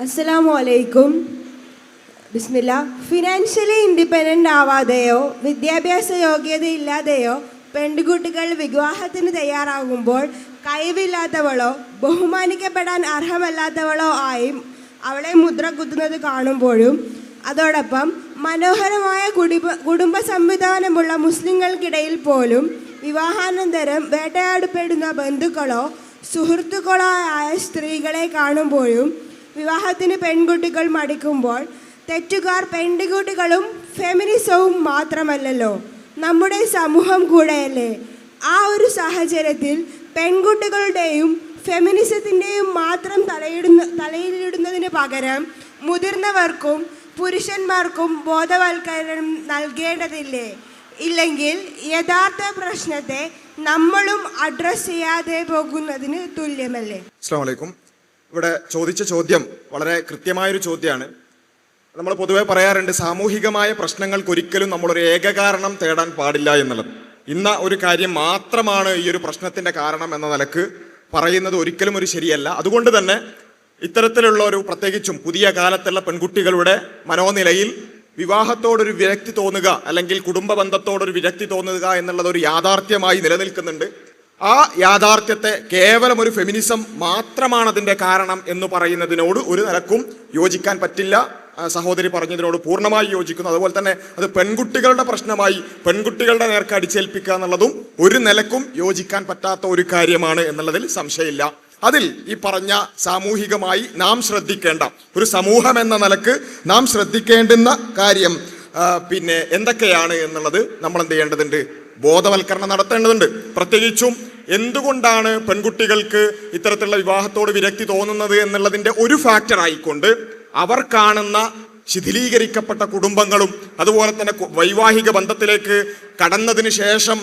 അസ്സലാമു അലൈക്കും. ബിസ്മില്ല. Financially independent ആവാതെയോ വിദ്യാഭ്യാസ യോഗ്യതയില്ലാതെയോ പെൺകുട്ടികൾ വിവാഹത്തിന് തയ്യാറാകുമ്പോൾ കഴിവില്ലാത്തവളോ ബഹുമാനിക്കപ്പെടാൻ അർഹമല്ലാത്തവളോ ആയി അവളെ മുദ്ര കുത്തുന്നത് കാണുമ്പോഴും അതോടൊപ്പം മനോഹരമായ കുടുംബ സംവിധാനമുള്ള മുസ്ലിങ്ങൾക്കിടയിൽ പോലും വിവാഹാനന്തരം വേട്ടയാടപ്പെടുന്ന ബന്ധുക്കളോ സുഹൃത്തുക്കളോ ആയ സ്ത്രീകളെ കാണുമ്പോഴും വിവാഹത്തിന് പെൺകുട്ടികൾ മടിക്കുമ്പോൾ തെറ്റുകാർ പെൺകുട്ടികളും ഫെമിനിസവും മാത്രമല്ലല്ലോ, നമ്മുടെ സമൂഹം കൂടെയല്ലേ? ആ ഒരു സാഹചര്യത്തിൽ പെൺകുട്ടികളുടെയും ഫെമിനിസത്തിൻ്റെയും മാത്രം തലയിലിടുന്നതിന് പകരം മുതിർന്നവർക്കും പുരുഷന്മാർക്കും ബോധവൽക്കരണം നൽകേണ്ടതില്ലേ? ഇല്ലെങ്കിൽ യഥാർത്ഥ പ്രശ്നത്തെ നമ്മളും അഡ്രസ് ചെയ്യാതെ പോകുന്നതിന് തുല്യമല്ലേ? അസ്സലാമു അലൈക്കും. ഇവിടെ ചോദിച്ച ചോദ്യം വളരെ കൃത്യമായൊരു ചോദ്യമാണ്. നമ്മൾ പൊതുവെ പറയാറുണ്ട്, സാമൂഹികമായ പ്രശ്നങ്ങൾക്ക് ഒരിക്കലും നമ്മളൊരു ഏകകാരണം തേടാൻ പാടില്ല എന്നുള്ളത്. ഇന്ന ഒരു കാര്യം മാത്രമാണ് ഈ ഒരു പ്രശ്നത്തിന്റെ കാരണം എന്ന നിലക്ക് പറയുന്നത് ഒരിക്കലും ഒരു ശരിയല്ല. അതുകൊണ്ട് തന്നെ ഇത്തരത്തിലുള്ള ഒരു പ്രത്യേകിച്ചും പുതിയ കാലത്തുള്ള പെൺകുട്ടികളുടെ മനോനിലയിൽ വിവാഹത്തോടൊരു വിരക്തി തോന്നുക അല്ലെങ്കിൽ കുടുംബ ബന്ധത്തോടൊരു വിരക്തി തോന്നുക എന്നുള്ളത് ഒരു യാഥാർത്ഥ്യമായി നിലനിൽക്കുന്നുണ്ട്. ആ യാഥാർത്ഥ്യത്തെ കേവലം ഒരു ഫെമിനിസം മാത്രമാണ് അതിൻ്റെ കാരണം എന്ന് പറയുന്നതിനോട് ഒരു നിലക്കും യോജിക്കാൻ പറ്റില്ല. സഹോദരി പറഞ്ഞതിനോട് പൂർണ്ണമായി യോജിക്കുന്നു. അതുപോലെ തന്നെ അത് പെൺകുട്ടികളുടെ പ്രശ്നമായി പെൺകുട്ടികളുടെ നേർക്ക് അടിച്ചേൽപ്പിക്കുക എന്നുള്ളതും ഒരു നിലക്കും യോജിക്കാൻ പറ്റാത്ത ഒരു കാര്യമാണ് എന്നുള്ളതിൽ സംശയമില്ല. അതിൽ ഈ പറഞ്ഞ സാമൂഹികമായി നാം ശ്രദ്ധിക്കേണ്ട, ഒരു സമൂഹം എന്ന നിലക്ക് നാം ശ്രദ്ധിക്കേണ്ടുന്ന കാര്യം പിന്നെ എന്തൊക്കെയാണ് എന്നുള്ളത് നമ്മൾ എന്ത് ചെയ്യേണ്ടതുണ്ട്? ബോധവൽക്കരണം നടത്തേണ്ടതുണ്ട്. പ്രത്യേകിച്ചും എന്തുകൊണ്ടാണ് പെൺകുട്ടികൾക്ക് ഇത്തരത്തിലുള്ള വിവാഹത്തോട് വിരക്തി തോന്നുന്നത് എന്നുള്ളതിൻ്റെ ഒരു ഫാക്ടർ ആയിക്കൊണ്ട് അവർ കാണുന്ന ശിഥിലീകരിക്കപ്പെട്ട കുടുംബങ്ങളും അതുപോലെ തന്നെ വൈവാഹിക ബന്ധത്തിലേക്ക് കടന്നതിന് ശേഷം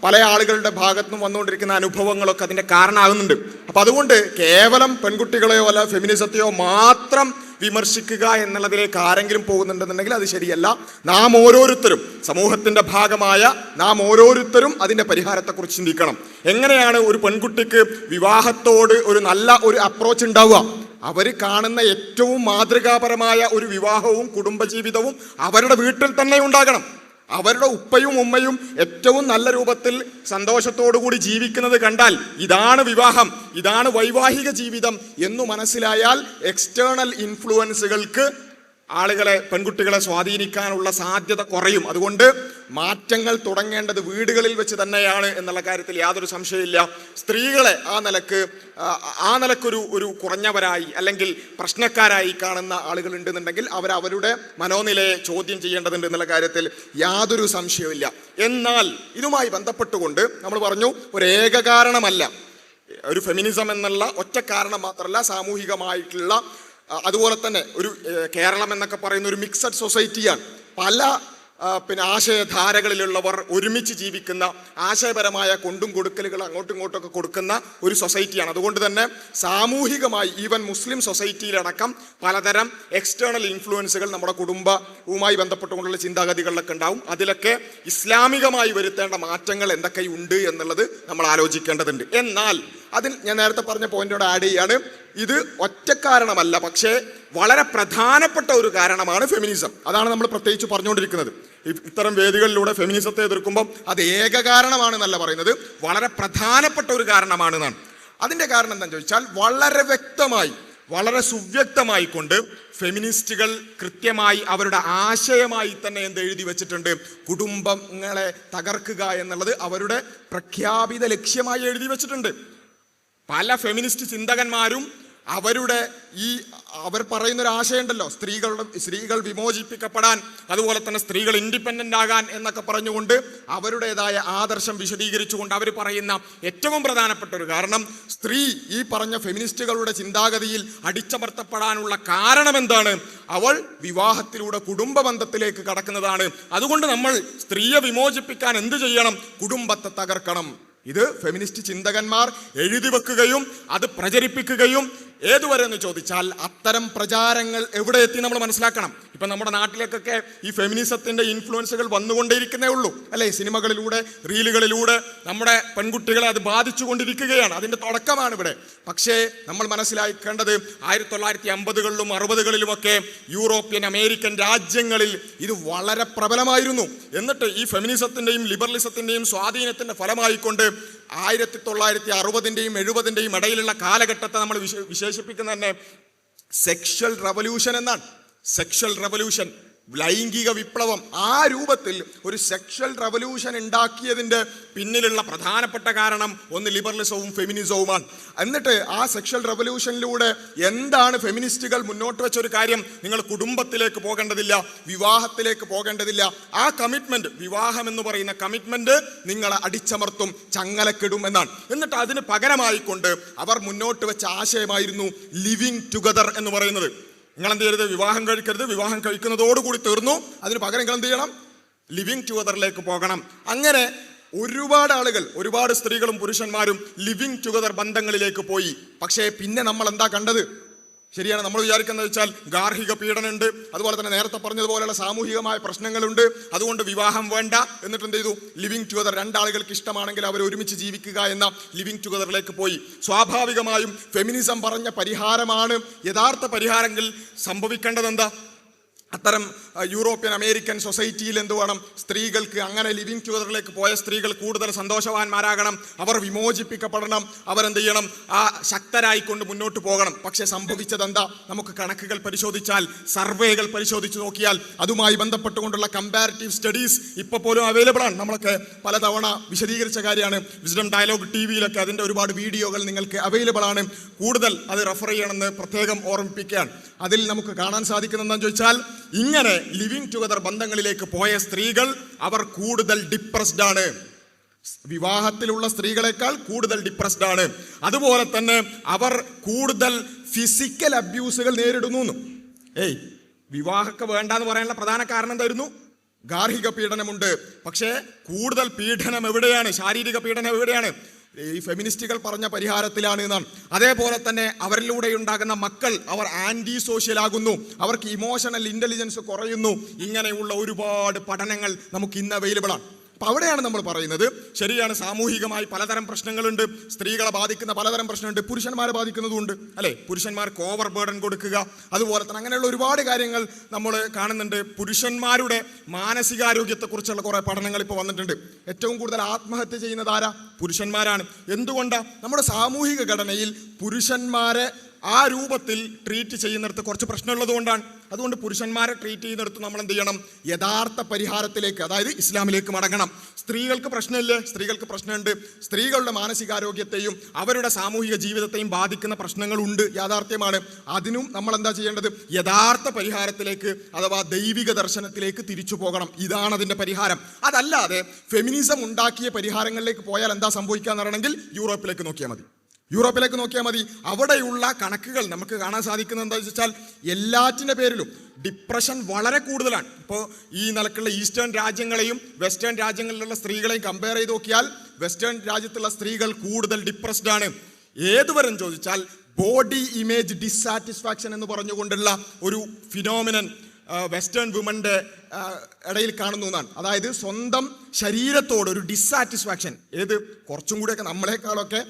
പല ആളുകളുടെ ഭാഗത്തുനിന്നും വന്നുകൊണ്ടിരിക്കുന്ന അനുഭവങ്ങളൊക്കെ അതിൻ്റെ കാരണമാകുന്നുണ്ട്. അപ്പം അതുകൊണ്ട് കേവലം പെൺകുട്ടികളെയോ അല്ല ഫെമിനിസത്തെയോ മാത്രം വിമർശിക്കുക എന്നുള്ളതിലേക്ക് ആരെങ്കിലും പോകുന്നുണ്ടെന്നുണ്ടെങ്കിൽ അത് ശരിയല്ല. നാം ഓരോരുത്തരും, സമൂഹത്തിൻ്റെ ഭാഗമായ നാം ഓരോരുത്തരും അതിൻ്റെ പരിഹാരത്തെക്കുറിച്ച് ചിന്തിക്കണം. എങ്ങനെയാണ് ഒരു പെൺകുട്ടിക്ക് വിവാഹത്തോട് ഒരു നല്ല ഒരു അപ്രോച്ച് ഉണ്ടാവുക? അവർ കാണുന്ന ഏറ്റവും മാതൃകാപരമായ ഒരു വിവാഹവും കുടുംബജീവിതവും അവരുടെ വീട്ടിൽ തന്നെ ഉണ്ടാകണം. അവരുടെ ഉപ്പയും ഉമ്മയും ഏറ്റവും നല്ല രൂപത്തിൽ സന്തോഷത്തോടുകൂടി ജീവിക്കുന്നത് കണ്ടാൽ ഇതാണ് വിവാഹം, ഇതാണ് വൈവാഹിക ജീവിതം എന്നു മനസ്സിലായാൽ എക്സ്റ്റേണൽ ഇൻഫ്ലുവൻസുകൾക്ക് ആളുകളെ, പെൺകുട്ടികളെ സ്വാധീനിക്കാനുള്ള സാധ്യത കുറയും. അതുകൊണ്ട് മാറ്റങ്ങൾ തുടങ്ങേണ്ടത് വീടുകളിൽ വെച്ച് തന്നെയാണ് എന്നുള്ള കാര്യത്തിൽ യാതൊരു സംശയമില്ല. സ്ത്രീകളെ ആ നിലക്കൊരു കുറഞ്ഞവരായി അല്ലെങ്കിൽ പ്രശ്നക്കാരായി കാണുന്ന ആളുകൾ ഉണ്ടെന്നുണ്ടെങ്കിൽ അവരുടെ മനോനിലയെ ചോദ്യം ചെയ്യേണ്ടതുണ്ട് എന്നുള്ള കാര്യത്തിൽ യാതൊരു സംശയവുമില്ല. എന്നാൽ ഇതുമായി ബന്ധപ്പെട്ടുകൊണ്ട് നമ്മൾ പറഞ്ഞു, ഒരു ഏക കാരണമല്ല, ഒരു ഫെമിനിസം എന്നുള്ള ഒറ്റ കാരണം മാത്രമല്ല, സാമൂഹികമായിട്ടുള്ള അതുപോലെ തന്നെ ഒരു കേരളം എന്നൊക്കെ പറയുന്ന ഒരു മിക്സഡ് സൊസൈറ്റിയാണ്. പല ആശയധാരകളിലുള്ളവർ ഒരുമിച്ച് ജീവിക്കുന്ന, ആശയപരമായ കൊണ്ടും കൊടുക്കലുകൾ അങ്ങോട്ടും ഇങ്ങോട്ടൊക്കെ കൊടുക്കുന്ന ഒരു സൊസൈറ്റിയാണ്. അതുകൊണ്ട് തന്നെ സാമൂഹികമായി ഈവൻ മുസ്ലിം സൊസൈറ്റിയിലടക്കം പലതരം എക്സ്റ്റേണൽ ഇൻഫ്ലുവൻസുകൾ നമ്മുടെ കുടുംബവുമായി ബന്ധപ്പെട്ടുകൊണ്ടുള്ള ചിന്താഗതികളിലൊക്കെ ഉണ്ടാവും. അതിലൊക്കെ ഇസ്ലാമികമായി വരുത്തേണ്ട മാറ്റങ്ങൾ എന്തൊക്കെയുണ്ട് എന്നുള്ളത് നമ്മൾ ആലോചിക്കേണ്ടതുണ്ട്. എന്നാൽ അതിൽ ഞാൻ നേരത്തെ പറഞ്ഞ പോയിന്റോട് ആഡ് ചെയ്യാണ്, ഇത് ഒറ്റ കാരണമല്ല, പക്ഷേ വളരെ പ്രധാനപ്പെട്ട ഒരു കാരണമാണ് ഫെമിനിസം. അതാണ് നമ്മൾ പ്രത്യേകിച്ച് പറഞ്ഞുകൊണ്ടിരിക്കുന്നത്. ഇത്തരം വേദികളിലൂടെ ഫെമിനിസത്തെ എതിർക്കുമ്പം അത് ഏക കാരണമാണെന്നല്ല പറയുന്നത്, വളരെ പ്രധാനപ്പെട്ട ഒരു കാരണമാണെന്നാണ്. അതിൻ്റെ കാരണം എന്താണെന്ന് ചോദിച്ചാൽ, വളരെ വ്യക്തമായി, വളരെ സുവ്യക്തമായി കൊണ്ട് ഫെമിനിസ്റ്റുകൾ കൃത്യമായി അവരുടെ ആശയമായി തന്നെ എന്ത് എഴുതി വെച്ചിട്ടുണ്ട്? കുടുംബങ്ങളെ തകർക്കുക എന്നുള്ളത് അവരുടെ പ്രഖ്യാപിത ലക്ഷ്യമായി എഴുതി വെച്ചിട്ടുണ്ട്. പല ഫെമിനിസ്റ്റ് ചിന്തകന്മാരും അവർ പറയുന്നൊരു ആശയമുണ്ടല്ലോ, സ്ത്രീകൾ വിമോചിപ്പിക്കപ്പെടാൻ, അതുപോലെ തന്നെ സ്ത്രീകൾ ഇൻഡിപെൻഡൻ്റ് ആകാൻ എന്നൊക്കെ പറഞ്ഞുകൊണ്ട് അവരുടേതായ ആദർശം വിശദീകരിച്ചുകൊണ്ട് അവർ പറയുന്ന ഏറ്റവും പ്രധാനപ്പെട്ട ഒരു കാരണം, സ്ത്രീ ഈ പറഞ്ഞ ഫെമിനിസ്റ്റുകളുടെ ചിന്താഗതിയിൽ അടിച്ചമർത്തപ്പെടാനുള്ള കാരണം എന്താണ്? അവൾ വിവാഹത്തിലൂടെ കുടുംബ ബന്ധത്തിലേക്ക് കടക്കുന്നതാണ്. അതുകൊണ്ട് നമ്മൾ സ്ത്രീയെ വിമോചിപ്പിക്കാൻ എന്ത് ചെയ്യണം? കുടുംബത്തെ തകർക്കണം. ഇത് ഫെമിനിസ്റ്റ് ചിന്തകന്മാർ എഴുതി വെക്കുകയും അത് പ്രചരിപ്പിക്കുകയും ഏതുവരെ എന്ന് ചോദിച്ചാൽ അത്തരം പ്രചാരങ്ങൾ എവിടെ എത്തി നമ്മൾ മനസ്സിലാക്കണം. ഇപ്പം നമ്മുടെ നാട്ടിലേക്കൊക്കെ ഈ ഫെമിനിസത്തിന്റെ ഇൻഫ്ലുവൻസുകൾ വന്നുകൊണ്ടേയിരിക്കുന്നേ ഉള്ളൂ അല്ലേ? സിനിമകളിലൂടെ, റീലുകളിലൂടെ നമ്മുടെ പെൺകുട്ടികളെ അത് ബാധിച്ചു കൊണ്ടിരിക്കുകയാണ്. അതിൻ്റെ തുടക്കമാണ് ഇവിടെ. പക്ഷേ നമ്മൾ മനസ്സിലാക്കേണ്ടത് 1950കളിലും 60കളിലുമൊക്കെ യൂറോപ്യൻ, അമേരിക്കൻ രാജ്യങ്ങളിൽ ഇത് വളരെ പ്രബലമായിരുന്നു. എന്നിട്ട് ഈ ഫെമിനിസത്തിൻ്റെയും ലിബറലിസത്തിൻ്റെയും സ്വാധീനത്തിൻ്റെ ഫലമായിക്കൊണ്ട് 1960ൻ്റെയും 70ൻ്റെയും ഇടയിലുള്ള കാലഘട്ടത്തെ നമ്മൾ വിശേഷിപ്പിക്കുന്ന തന്നെ സെക്ഷൽ റവല്യൂഷൻ എന്നാണ്. സെക്ഷൽ റവല്യൂഷൻ, ലൈംഗിക വിപ്ലവം. ആ രൂപത്തിൽ ഒരു സെക്ഷൽ റവല്യൂഷൻ ഉണ്ടാക്കിയതിൻ്റെ പിന്നിലുള്ള പ്രധാനപ്പെട്ട കാരണം ഒന്ന് ലിബറലിസവും ഫെമിനിസവുമാണ്. എന്നിട്ട് ആ സെക്ഷൽ റവല്യൂഷനിലൂടെ എന്താണ് ഫെമിനിസ്റ്റുകൾ മുന്നോട്ട് വെച്ച ഒരു കാര്യം? നിങ്ങൾ കുടുംബത്തിലേക്ക് പോകേണ്ടതില്ല, വിവാഹത്തിലേക്ക് പോകേണ്ടതില്ല. ആ കമ്മിറ്റ്മെന്റ്, വിവാഹം എന്ന് പറയുന്ന കമ്മിറ്റ്മെന്റ് നിങ്ങളെ അടിച്ചമർത്തും, ചങ്ങലക്കിടും എന്നാണ്. എന്നിട്ട് അതിന് പകരമായിക്കൊണ്ട് അവർ മുന്നോട്ട് വെച്ച ആശയമായിരുന്നു ലിവിങ് ടുഗദർ എന്ന് പറയുന്നത്. നിങ്ങൾ എന്ത് ചെയ്യരുത്? വിവാഹം കഴിക്കരുത്, വിവാഹം കഴിക്കുന്നതോടുകൂടി തീർന്നു. അതിന് പകരം നിങ്ങൾ എന്ത് ചെയ്യണം? ലിവിങ് ടുഗദറിലേക്ക് പോകണം. അങ്ങനെ ഒരുപാട് ആളുകൾ, ഒരുപാട് സ്ത്രീകളും പുരുഷന്മാരും ലിവിങ് ടുഗദർ ബന്ധങ്ങളിലേക്ക് പോയി. പക്ഷേ പിന്നെ നമ്മൾ എന്താ കണ്ടത്? ശരിയാണ്, നമ്മൾ വിചാരിക്കുന്നത് വെച്ചാൽ ഗാർഹിക പീഡനമുണ്ട്, അതുപോലെ തന്നെ നേരത്തെ പറഞ്ഞതുപോലെയുള്ള സാമൂഹികമായ പ്രശ്നങ്ങളുണ്ട്, അതുകൊണ്ട് വിവാഹം വേണ്ട. എന്നിട്ട് എന്ത് ചെയ്തു? Living together. രണ്ടാളുകൾക്ക് ഇഷ്ടമാണെങ്കിൽ അവർ ഒരുമിച്ച് ജീവിക്കുക എന്ന ലിവിങ് ടുഗദറിലേക്ക് പോയി. സ്വാഭാവികമായും ഫെമിനിസം പറഞ്ഞ പരിഹാരമാണ് യഥാർത്ഥ പരിഹാരമെങ്കിൽ സംഭവിക്കേണ്ടത് എന്താ? അത്തരം യൂറോപ്യൻ, അമേരിക്കൻ സൊസൈറ്റിയിൽ എന്ത് വേണം? സ്ത്രീകൾക്ക്, അങ്ങനെ ലിവിങ് ടുഗദറിലേക്ക് പോയ സ്ത്രീകൾ കൂടുതൽ സന്തോഷവാന്മാരാകണം, അവർ വിമോചിപ്പിക്കപ്പെടണം, അവരെന്ത് ചെയ്യണം? ആ ശക്തരായിക്കൊണ്ട് മുന്നോട്ട് പോകണം. പക്ഷെ സംഭവിച്ചത് എന്താ? നമുക്ക് കണക്കുകൾ പരിശോധിച്ചാൽ, സർവേകൾ പരിശോധിച്ച് നോക്കിയാൽ, അതുമായി ബന്ധപ്പെട്ടുകൊണ്ടുള്ള കമ്പാരിറ്റീവ് സ്റ്റഡീസ് ഇപ്പോൾ പോലും അവൈലബിൾ ആണ്. നമ്മളൊക്കെ പലതവണ വിശദീകരിച്ച കാര്യമാണ്. വിസ്ഡം ഡയലോഗ് TV-യിലൊക്കെ അതിൻ്റെ ഒരുപാട് വീഡിയോകൾ നിങ്ങൾക്ക് അവൈലബിൾ ആണ്. കൂടുതൽ അത് റെഫർ ചെയ്യണമെന്ന് പ്രത്യേകം ഓർമ്മിപ്പിക്കുകയാണ്. അതിൽ നമുക്ക് കാണാൻ സാധിക്കുന്നത് എന്താണെന്ന് ചോദിച്ചാൽ, ഇങ്ങനെ ലിവിങ് ടുഗദർ ബന്ധങ്ങളിലേക്ക് പോയ സ്ത്രീകൾ അവർ കൂടുതൽ ഡിപ്രസ്ഡ് ആണ്. വിവാഹത്തിലുള്ള സ്ത്രീകളെക്കാൾ കൂടുതൽ ഡിപ്രസ്ഡ് ആണ്. അതുപോലെ തന്നെ അവർ കൂടുതൽ ഫിസിക്കൽ അബ്യൂസുകൾ നേരിടുന്നു. വിവാഹമൊക്കെ വേണ്ടെന്ന് പറയാനുള്ള പ്രധാന കാരണം എന്തായിരുന്നു? ഗാർഹിക പീഡനമുണ്ട്. പക്ഷേ കൂടുതൽ പീഡനം എവിടെയാണ്? ശാരീരിക പീഡനം എവിടെയാണ്? ഈ ഫെമിനിസ്റ്റുകൾ പറഞ്ഞ പരിഹാരത്തിലാണ് എന്നാണ്. അതേപോലെ തന്നെ അവരിലൂടെ ഉണ്ടാകുന്ന മക്കൾ, അവർ ആൻറ്റി സോഷ്യൽ ആകുന്നു, അവർക്ക് ഇമോഷണൽ ഇൻ്റലിജൻസ് കുറയുന്നു. ഇങ്ങനെയുള്ള ഒരുപാട് പഠനങ്ങൾ നമുക്ക് ഇന്ന് അവൈലബിൾ ആണ്. അപ്പം അവിടെയാണ് നമ്മൾ പറയുന്നത്, ശരിയാണ്, സാമൂഹികമായി പലതരം പ്രശ്നങ്ങളുണ്ട്, സ്ത്രീകളെ ബാധിക്കുന്ന പലതരം പ്രശ്നമുണ്ട്, പുരുഷന്മാരെ ബാധിക്കുന്നതുണ്ട് അല്ലേ? പുരുഷന്മാർക്ക് ഓവർ ബേർഡൻ കൊടുക്കുക, അതുപോലെ തന്നെ അങ്ങനെയുള്ള ഒരുപാട് കാര്യങ്ങൾ നമ്മൾ കാണുന്നുണ്ട്. പുരുഷന്മാരുടെ മാനസികാരോഗ്യത്തെക്കുറിച്ചുള്ള കുറേ പഠനങ്ങൾ ഇപ്പോൾ വന്നിട്ടുണ്ട്. ഏറ്റവും കൂടുതൽ ആത്മഹത്യ ചെയ്യുന്നത് ആരാ? പുരുഷന്മാരാണ്. എന്തുകൊണ്ടാണ്? നമ്മുടെ സാമൂഹിക ഘടനയിൽ പുരുഷന്മാരെ ആ രൂപത്തിൽ ട്രീറ്റ് ചെയ്യുന്നിടത്ത് കുറച്ച് പ്രശ്നമുള്ളത് കൊണ്ടാണ്. അതുകൊണ്ട് പുരുഷന്മാരെ ട്രീറ്റ് ചെയ്യുന്നിടത്ത് നമ്മൾ എന്ത് ചെയ്യണം? യഥാർത്ഥ പരിഹാരത്തിലേക്ക്, അതായത് ഇസ്ലാമിലേക്ക് മടങ്ങണം. സ്ത്രീകൾക്ക് പ്രശ്നമില്ലേ? സ്ത്രീകൾക്ക് പ്രശ്നമുണ്ട്. സ്ത്രീകളുടെ മാനസികാരോഗ്യത്തെയും അവരുടെ സാമൂഹിക ജീവിതത്തെയും ബാധിക്കുന്ന പ്രശ്നങ്ങളുണ്ട്, യാഥാർത്ഥ്യമാണ്. അതിനും നമ്മൾ എന്താ ചെയ്യേണ്ടത്? യഥാർത്ഥ പരിഹാരത്തിലേക്ക്, അഥവാ ദൈവിക ദർശനത്തിലേക്ക് തിരിച്ചു പോകണം. ഇതാണ് അതിൻ്റെ പരിഹാരം. അതല്ലാതെ ഫെമിനിസം ഉണ്ടാക്കിയ പരിഹാരങ്ങളിലേക്ക് പോയാൽ എന്താ സംഭവിക്കുക എന്ന് പറയണമെങ്കിൽ യൂറോപ്പിലേക്ക് നോക്കിയാൽ മതി. യൂറോപ്പിലേക്ക് നോക്കിയാൽ മതി. അവിടെയുള്ള കണക്കുകൾ നമുക്ക് കാണാൻ സാധിക്കുന്നത് എന്താണെന്ന് വെച്ചാൽ, എല്ലാറ്റിൻ്റെ പേരിലും ഡിപ്രഷൻ വളരെ കൂടുതലാണ്. ഇപ്പോൾ ഈ നിലക്കുള്ള ഈസ്റ്റേൺ രാജ്യങ്ങളെയും വെസ്റ്റേൺ രാജ്യങ്ങളിലുള്ള സ്ത്രീകളെയും കമ്പയർ ചെയ്ത് നോക്കിയാൽ, വെസ്റ്റേൺ രാജ്യത്തുള്ള സ്ത്രീകൾ കൂടുതൽ ഡിപ്രസ്ഡ് ആണ്. ഏതുവരെ ചോദിച്ചാൽ ബോഡി ഇമേജ് ഡിസാറ്റിസ്ഫാക്ഷൻ എന്ന് പറഞ്ഞുകൊണ്ടുള്ള ഒരു ഫിനോമിനൻ വെസ്റ്റേൺ വിമൻ്റെ ഇടയിൽ കാണുന്നു എന്നാണ്. അതായത് സ്വന്തം ശരീരത്തോട് ഒരു ഡിസാറ്റിസ്ഫാക്ഷൻ. ഏത്? കുറച്ചും കൂടിയൊക്കെ നമ്മളെക്കാളൊക്കെ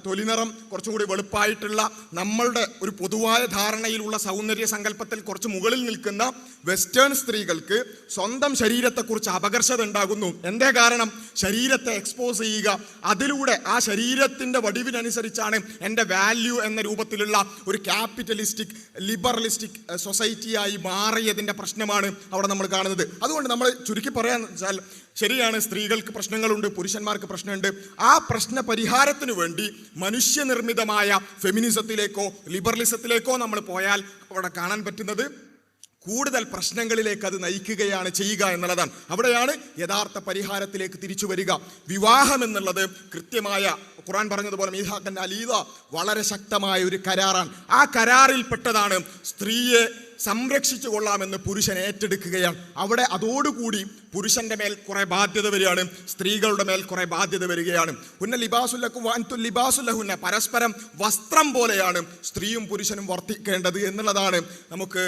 തൊലി നിറം കുറച്ചും കൂടി വെളുപ്പായിട്ടുള്ള, നമ്മളുടെ ഒരു പൊതുവായ ധാരണയിലുള്ള സൗന്ദര്യ സങ്കല്പത്തിൽ കുറച്ച് മുകളിൽ നിൽക്കുന്ന വെസ്റ്റേൺ സ്ത്രീകൾക്ക് സ്വന്തം ശരീരത്തെക്കുറിച്ച് അപകർഷത ഉണ്ടാകുന്നു. എന്തേ കാരണം? ശരീരത്തെ എക്സ്പോസ് ചെയ്യുക, അതിലൂടെ ആ ശരീരത്തിൻ്റെ വടിവിനനുസരിച്ചാണ് എൻ്റെ വാല്യൂ എന്ന രൂപത്തിലുള്ള ഒരു ക്യാപിറ്റലിസ്റ്റിക് ലിബറലിസ്റ്റിക് സൊസൈറ്റിയായി മാറിയതിൻ്റെ പ്രശ്നമാണ് അവിടെ നമ്മൾ കാണുന്നത്. അതുകൊണ്ട് നമ്മൾ ചുരുക്കി പറയാന്ന് വെച്ചാൽ, ശരിയാണ്, സ്ത്രീകൾക്ക് പ്രശ്നങ്ങളുണ്ട്, പുരുഷന്മാർക്ക് പ്രശ്നമുണ്ട്. ആ പ്രശ്ന പരിഹാരത്തിന് വേണ്ടി മനുഷ്യനിർമ്മിതമായ ഫെമിനിസത്തിലേക്കോ ലിബറലിസത്തിലേക്കോ നമ്മൾ പോയാൽ അവിടെ കാണാൻ പറ്റുന്നത് കൂടുതൽ പ്രശ്നങ്ങളിലേക്ക് അത് നയിക്കുകയാണ് ചെയ്യുക എന്നുള്ളതാണ്. അവിടെയാണ് യഥാർത്ഥ പരിഹാരത്തിലേക്ക് തിരിച്ചു വരിക. വിവാഹം എന്നുള്ളത് കൃത്യമായ ഖുർആൻ പറഞ്ഞതുപോലെ മീഥാഖൻ അലീദ, വളരെ ശക്തമായ ഒരു കരാറാണ്. ആ കരാറിൽപ്പെട്ടതാണ് സ്ത്രീയെ സംരക്ഷിച്ചു കൊള്ളാമെന്ന് പുരുഷൻ ഏറ്റെടുക്കുകയാണ്. അവിടെ അതോടുകൂടി പുരുഷന്റെ മേൽ കുറെ ബാധ്യത വരികയാണ്, സ്ത്രീകളുടെ മേൽ കുറെ ബാധ്യത വരികയാണ്. ഹുന്ന ലിബാസുല്ലക്കും വഅൻതും ലിബാസുല്ലഹുന്ന, പരസ്പരം വസ്ത്രം പോലെയാണ് സ്ത്രീയും പുരുഷനും വർത്തിക്കേണ്ടത് എന്നുള്ളതാണ് നമുക്ക്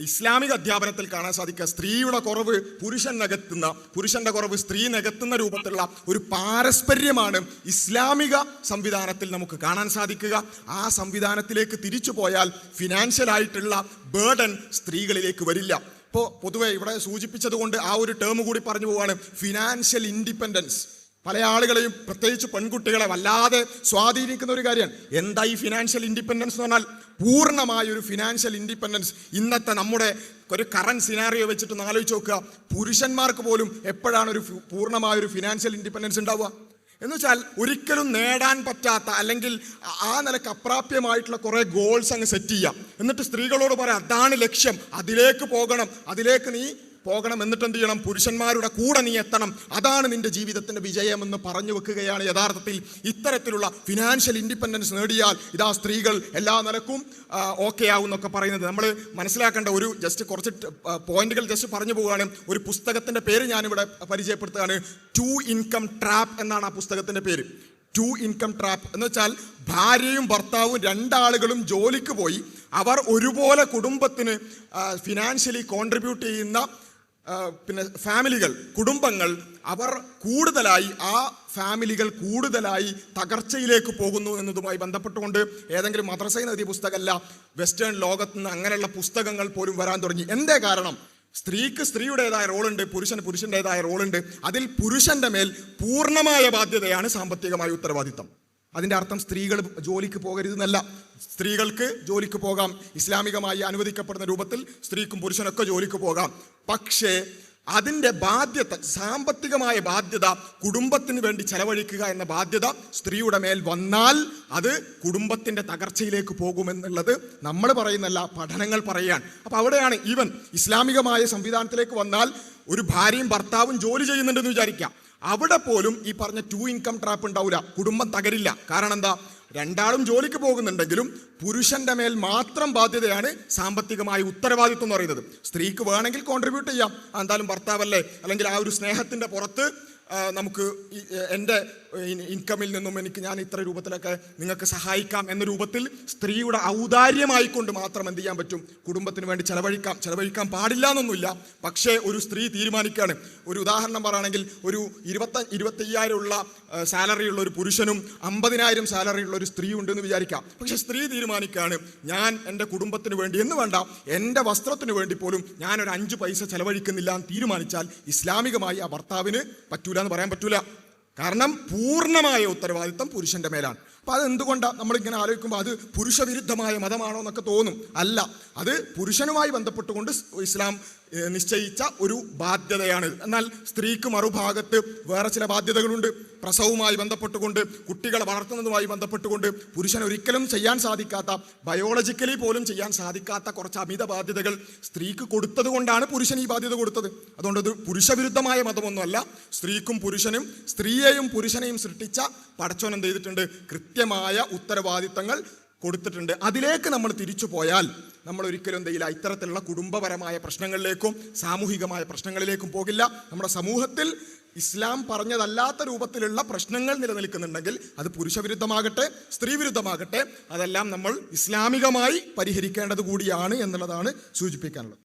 ഇസ്ലാമിക അധ്യാപനത്തിൽ കാണാൻ സാധിക്കുക. സ്ത്രീയുടെ കുറവ് പുരുഷൻ നികത്തുന്ന, പുരുഷന്റെ കുറവ് സ്ത്രീ നികത്തുന്ന രൂപത്തിലുള്ള ഒരു പാരസ്പര്യമാണ് ഇസ്ലാമിക സംവിധാനത്തിൽ നമുക്ക് കാണാൻ സാധിക്കുക. ആ സംവിധാനത്തിലേക്ക് തിരിച്ചു പോയാൽ ഫിനാൻഷ്യൽ ആയിട്ടുള്ള ബേർഡൻ സ്ത്രീകളിലേക്ക് വരില്ല. ഇപ്പോൾ പൊതുവെ ഇവിടെ സൂചിപ്പിച്ചത് കൊണ്ട് ആ ഒരു ടേം കൂടി പറഞ്ഞു പോവാണ്, ഫിനാൻഷ്യൽ ഇൻഡിപെൻഡൻസ്. പല ആളുകളെയും പ്രത്യേകിച്ച് പെൺകുട്ടികളെ വല്ലാതെ സ്വാധീനിക്കുന്ന ഒരു കാര്യമാണ്. എന്താ ഈ ഫിനാൻഷ്യൽ ഇൻഡിപെൻഡൻസ് എന്ന് പറഞ്ഞാൽ? പൂർണ്ണമായൊരു ഫിനാൻഷ്യൽ ഇൻഡിപെൻഡൻസ്. ഇന്നത്തെ നമ്മുടെ ഒരു കറന്റ് സിനാറിയോ വെച്ചിട്ട് ആലോചിച്ച് നോക്കുക, പുരുഷന്മാർക്ക് പോലും എപ്പോഴാണ് ഒരു പൂർണ്ണമായൊരു ഫിനാൻഷ്യൽ ഇൻഡിപെൻഡൻസ് ഉണ്ടാവുക? എന്ന് വെച്ചാൽ ഒരിക്കലും നേടാൻ പറ്റാത്ത അല്ലെങ്കിൽ ആ നിലക്ക് അപ്രാപ്യമായിട്ടുള്ള കുറേ ഗോൾസ് അങ്ങ് സെറ്റ് ചെയ്യാം. എന്നിട്ട് സ്ത്രീകളോട് പറയാം, അതാണ് ലക്ഷ്യം, അതിലേക്ക് പോകണം, അതിലേക്ക് നീ പോകണം, എന്നിട്ട് എന്ത് ചെയ്യണം? പുരുഷന്മാരുടെ കൂടെ നീ എത്തണം, അതാണ് നിന്റെ ജീവിതത്തിന്റെ വിജയം എന്ന് പറഞ്ഞു വെക്കുകയാണ്. യഥാർത്ഥത്തിൽ ഇത്തരത്തിലുള്ള ഫിനാൻഷ്യൽ ഇൻഡിപെൻഡൻസ് നേടിയാൽ ഇതാ സ്ത്രീകൾ എല്ലാ നിലക്കും ഓക്കെ ആവും എന്നൊക്കെ പറയുന്നത് നമ്മൾ മനസ്സിലാക്കേണ്ട ഒരു കുറച്ച് പോയിന്റുകൾ പറഞ്ഞു പോവുകയാണ്. ഒരു പുസ്തകത്തിന്റെ പേര് ഞാനിവിടെ പരിചയപ്പെടുത്തുകയാണ്. 2 ഇൻകം ട്രാപ്പ് എന്നാണ് ആ പുസ്തകത്തിന്റെ പേര്. 2 ഇൻകം ട്രാപ്പ് എന്ന് വെച്ചാൽ ഭാര്യയും ഭർത്താവും രണ്ടാളുകളും ജോലിക്ക് പോയി അവർ ഒരുപോലെ കുടുംബത്തിന് ഫിനാൻഷ്യലി കോൺട്രിബ്യൂട്ട് ചെയ്യുന്ന പിന്നെ ഫാമിലികൾ, കുടുംബങ്ങൾ, അവർ കൂടുതലായി ഫാമിലികൾ കൂടുതലായി തകർച്ചയിലേക്ക് പോകുന്നു എന്നതുമായി ബന്ധപ്പെട്ടുകൊണ്ട് ഏതെങ്കിലും മദ്രസയിൽ എഴുതിയ പുസ്തകമല്ല, വെസ്റ്റേൺ ലോകത്ത് നിന്ന് അങ്ങനെയുള്ള പുസ്തകങ്ങൾ പോലും വരാൻ തുടങ്ങി. എന്തേ കാരണം? സ്ത്രീക്ക് സ്ത്രീയുടേതായ റോളുണ്ട്, പുരുഷന് പുരുഷൻ്റെതായ റോളുണ്ട്. അതിൽ പുരുഷന്റെ മേൽ പൂർണ്ണമായ ബാധ്യതയാണ് സാമ്പത്തികമായ ഉത്തരവാദിത്തം. അതിൻ്റെ അർത്ഥം സ്ത്രീകൾ ജോലിക്ക് പോകരുതെന്നല്ല. സ്ത്രീകൾക്ക് ജോലിക്ക് പോകാം, ഇസ്ലാമികമായി അനുവദിക്കപ്പെടുന്ന രൂപത്തിൽ സ്ത്രീക്കും പുരുഷനൊക്കെ ജോലിക്ക് പോകാം. പക്ഷേ അതിൻ്റെ ബാധ്യത, സാമ്പത്തികമായ ബാധ്യത, കുടുംബത്തിന് വേണ്ടി ചെലവഴിക്കുക എന്ന ബാധ്യത സ്ത്രീയുടെ മേൽ വന്നാൽ അത് കുടുംബത്തിൻ്റെ തകർച്ചയിലേക്ക് പോകുമെന്നുള്ളത് നമ്മൾ പറയുന്നല്ല, പഠനങ്ങൾ പറയുകയാണ്. അപ്പോൾ അവിടെയാണ് ഈവൻ ഇസ്ലാമികമായ സംവിധാനത്തിലേക്ക് വന്നാൽ ഒരു ഭാര്യയും ഭർത്താവും ജോലി ചെയ്യുന്നുണ്ടെന്ന് വിചാരിക്കാം, അവിടെ പോലും ഈ പറഞ്ഞ 2 ഇൻകം ട്രാപ്പ് ഉണ്ടാവില്ല, കുടുംബം തകരില്ല. കാരണം എന്താ? രണ്ടാളും ജോലിക്ക് പോകുന്നുണ്ടെങ്കിലും പുരുഷന്റെ മേൽ മാത്രം ബാധ്യതയാണ് സാമ്പത്തികമായ ഉത്തരവാദിത്വം എന്ന് പറയുന്നത്. സ്ത്രീക്ക് വേണമെങ്കിൽ കോൺട്രിബ്യൂട്ട് ചെയ്യാം, എന്തായാലും ഭർത്താവല്ലേ, അല്ലെങ്കിൽ ആ ഒരു സ്നേഹത്തിന്റെ പുറത്ത് നമുക്ക് എൻ്റെ ഇൻകമിൽ നിന്നും ഞാൻ ഇത്ര രൂപത്തിലൊക്കെ നിങ്ങൾക്ക് സഹായിക്കാം എന്ന രൂപത്തിൽ സ്ത്രീയുടെ ഔദാര്യമായിക്കൊണ്ട് മാത്രം എന്ത് ചെയ്യാൻ പറ്റും? കുടുംബത്തിന് വേണ്ടി ചെലവഴിക്കാൻ പാടില്ല എന്നൊന്നുമില്ല. പക്ഷേ ഒരു സ്ത്രീ തീരുമാനിക്കുകയാണ്. ഒരു ഉദാഹരണം പറയുകയാണെങ്കിൽ, ഒരു 25,000 ഉള്ള സാലറി ഉള്ള ഒരു പുരുഷനും 50,000 സാലറി ഉള്ള ഒരു സ്ത്രീ ഉണ്ടെന്ന് വിചാരിക്കാം. പക്ഷെ സ്ത്രീ തീരുമാനിക്കുകയാണ്, ഞാൻ എൻ്റെ കുടുംബത്തിന് വേണ്ടി എന്ന് വേണ്ട, എൻ്റെ വസ്ത്രത്തിന് വേണ്ടി പോലും ഞാനൊരു 5 പൈസ ചെലവഴിക്കുന്നില്ല എന്ന് തീരുമാനിച്ചാൽ ഇസ്ലാമികമായി ആ ഭർത്താവിന് പറ്റൂല എന്ന് പറയാൻ പറ്റൂല. കാരണം പൂർണ്ണമായ ഉത്തരവാദിത്തം പുരുഷന്റെ മേലാണ്. അപ്പം അതെന്തുകൊണ്ടാണ് നമ്മളിങ്ങനെ ആലോചിക്കുമ്പോൾ അത് പുരുഷവിരുദ്ധമായ മതമാണോ എന്നൊക്കെ തോന്നും. അല്ല, അത് പുരുഷനുമായി ബന്ധപ്പെട്ടുകൊണ്ട് ഇസ്ലാം നിശ്ചയിച്ച ഒരു ബാധ്യതയാണ്. എന്നാൽ സ്ത്രീക്ക് മറുഭാഗത്ത് വേറെ ചില ബാധ്യതകളുണ്ട്. പ്രസവവുമായി ബന്ധപ്പെട്ടുകൊണ്ട്, കുട്ടികളെ വളർത്തുന്നതുമായി ബന്ധപ്പെട്ടുകൊണ്ട് പുരുഷൻ ഒരിക്കലും ചെയ്യാൻ സാധിക്കാത്ത, ബയോളജിക്കലി പോലും ചെയ്യാൻ സാധിക്കാത്ത കുറച്ച് അമിത ബാധ്യതകൾ സ്ത്രീക്ക് കൊടുത്തത് കൊണ്ടാണ് പുരുഷൻ ഈ ബാധ്യത കൊടുത്തത്. അതുകൊണ്ട് ഇത് പുരുഷവിരുദ്ധമായ മതമൊന്നുമല്ല. സ്ത്രീക്കും പുരുഷനും, സ്ത്രീയെയും പുരുഷനെയും സൃഷ്ടിച്ച പടച്ചോൻ എന്ത് ചെയ്തിട്ടുണ്ട്? കൃത്യമായ ഉത്തരവാദിത്തങ്ങൾ കൊടുത്തിട്ടുണ്ട്. അതിലേക്ക് നമ്മൾ തിരിച്ചു പോയാൽ നമ്മൾ ഒരിക്കലും എന്ത് ചെയ്യില്ല, ഇത്തരത്തിലുള്ള കുടുംബപരമായ പ്രശ്നങ്ങളിലേക്കും സാമൂഹികമായ പ്രശ്നങ്ങളിലേക്കും പോകില്ല. നമ്മുടെ സമൂഹത്തിൽ ഇസ്ലാം പറഞ്ഞതല്ലാത്ത രൂപത്തിലുള്ള പ്രശ്നങ്ങൾ നിലനിൽക്കുന്നുണ്ടെങ്കിൽ അത് പുരുഷവിരുദ്ധമാകട്ടെ സ്ത്രീ വിരുദ്ധമാകട്ടെ, അതെല്ലാം നമ്മൾ ഇസ്ലാമികമായി പരിഹരിക്കേണ്ടത് കൂടിയാണ് എന്നുള്ളതാണ് സൂചിപ്പിക്കാനുള്ളത്.